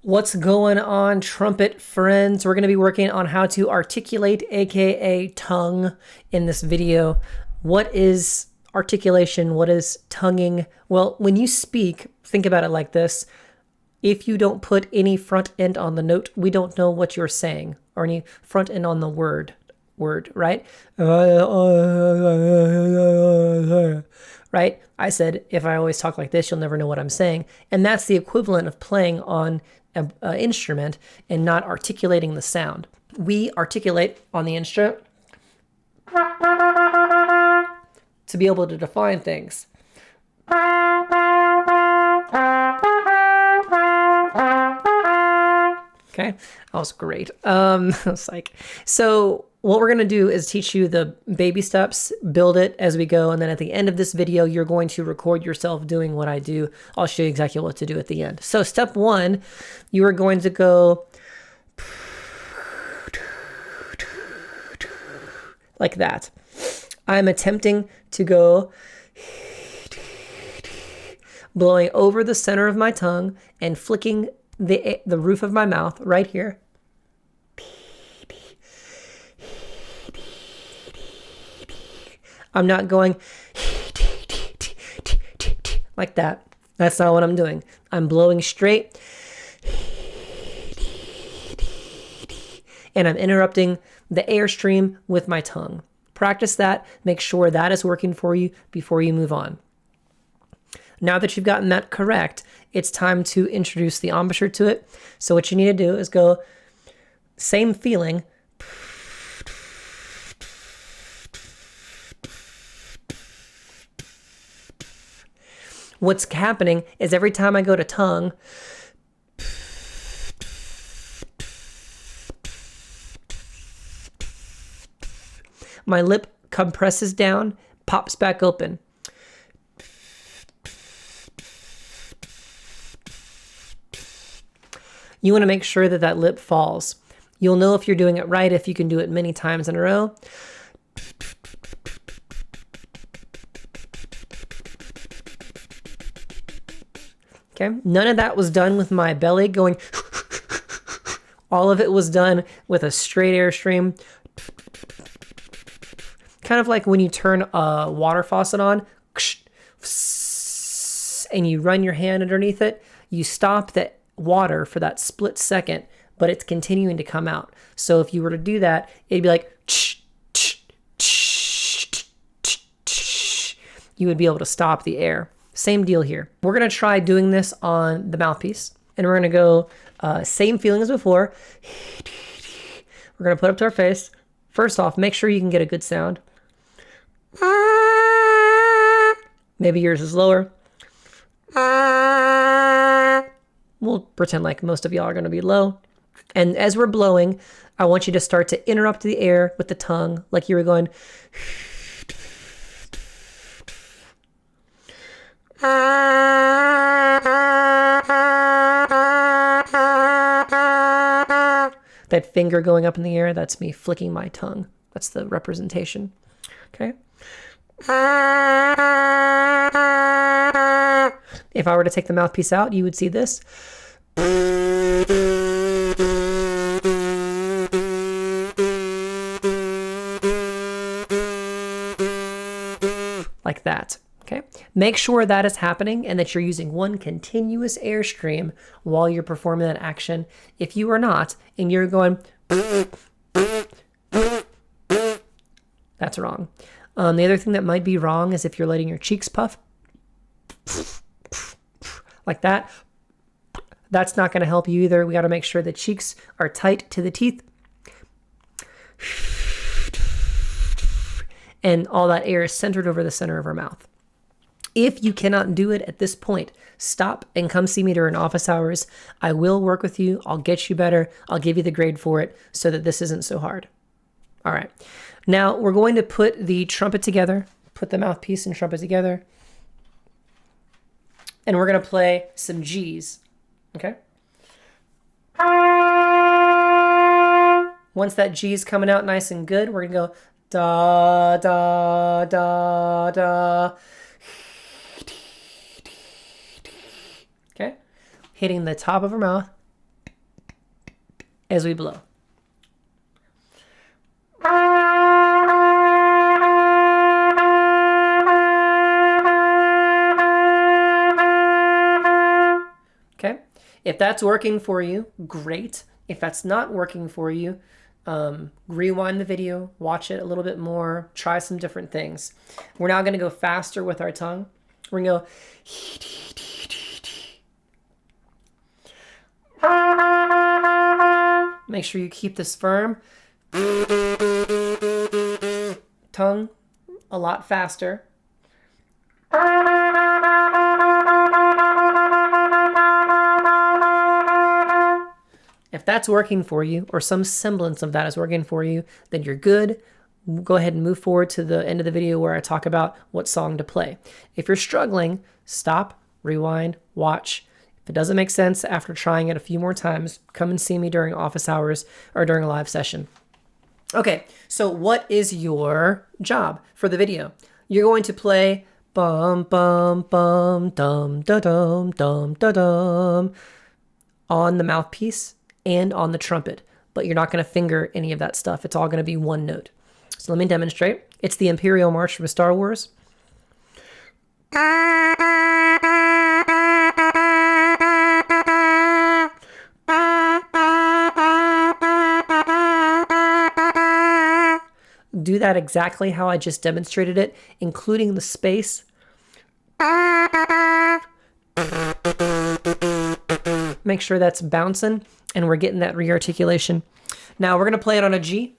What's going on, trumpet friends? We're going to be working on how to articulate, aka tongue, in this video. What is articulation? What is tonguing? Well, when you speak, think about it like this. If you don't put any front end on the note, we don't know what you're saying, or any front end on the word, right? Right? I said, if I always talk like this, you'll never know what I'm saying. And that's the equivalent of playing on an instrument and not articulating the sound. We articulate on the instrument to be able to define things. Okay, that was great. I was like, so what we're gonna do is teach you the baby steps, build it as we go, and then at the end of this video, you're going to record yourself doing what I do. I'll show you exactly what to do at the end. So step one, you are going to go like that. I'm attempting to go blowing over the center of my tongue and flicking the roof of my mouth right here. I'm not going like that. That's not what I'm doing. I'm blowing straight and I'm interrupting the airstream with my tongue. Practice that. Make sure that is working for you before you move on. Now that you've gotten that correct, it's time to introduce the embouchure to it. So what you need to do is go, same feeling. What's happening is every time I go to tongue, my lip compresses down, pops back open. You want to make sure that that lip falls. You'll know if you're doing it right if you can do it many times in a row. Okay, none of that was done with my belly going. All of it was done with a straight airstream. Kind of like when you turn a water faucet on and you run your hand underneath it, you stop the water for that split second, but it's continuing to come out. So if you were to do that, it'd be like you would be able to stop the air. Same deal here. We're going to try doing this on the mouthpiece, and we're going to go same feeling as before. We're going to put up to our face. First off, make sure you can get a good sound. Maybe yours is lower. We'll pretend like most of y'all are going to be low. And as we're blowing, I want you to start to interrupt the air with the tongue, like you were going. That finger going up in the air, that's me flicking my tongue. That's the representation. Okay. If I were to take the mouthpiece out, you would see this. Like that. Okay. Make sure that is happening and that you're using one continuous airstream while you're performing that action. If you are not, and you're going, that's wrong. The other thing that might be wrong is if you're letting your cheeks puff like that. That's not going to help you either. We got to make sure the cheeks are tight to the teeth. And all that air is centered over the center of our mouth. If you cannot do it at this point, stop and come see me during office hours. I will work with you. I'll get you better. I'll give you the grade for it so that this isn't so hard. All right. Now we're going to put the trumpet together, put the mouthpiece and trumpet together. And we're going to play some G's. Okay? Once that G is coming out nice and good, we're going to go da, da, da, da. Okay? Hitting the top of our mouth as we blow. Okay, if that's working for you, great. If that's not working for you, rewind the video, watch it a little bit more, try some different things. We're now going to go faster with our tongue. We're going to go. Make sure you keep this firm. Tongue a lot faster. If that's working for you, or some semblance of that is working for you, then you're good. Go ahead and move forward to the end of the video where I talk about what song to play. If you're struggling, stop, rewind, watch. If it doesn't make sense after trying it a few more times, come and see me during office hours or during a live session. Okay, so what is your job for the video? You're going to play bum bum bum dum da dum dum da dum on the mouthpiece and on the trumpet, but you're not going to finger any of that stuff. It's all going to be one note. So let me demonstrate. It's the Imperial March from Star Wars. Do that exactly how I just demonstrated it, including the space. Make sure that's bouncing and we're getting that re-articulation. Now we're going to play it on a G.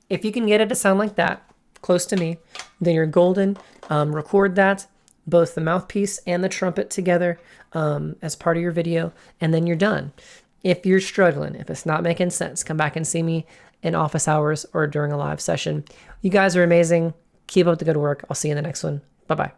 If you can get it to sound like that, close to me, then you're golden. Record that, both the mouthpiece and the trumpet together as part of your video, and then you're done. If you're struggling, if it's not making sense, come back and see me in office hours or during a live session. You guys are amazing. Keep up the good work. I'll see you in the next one. Bye-bye.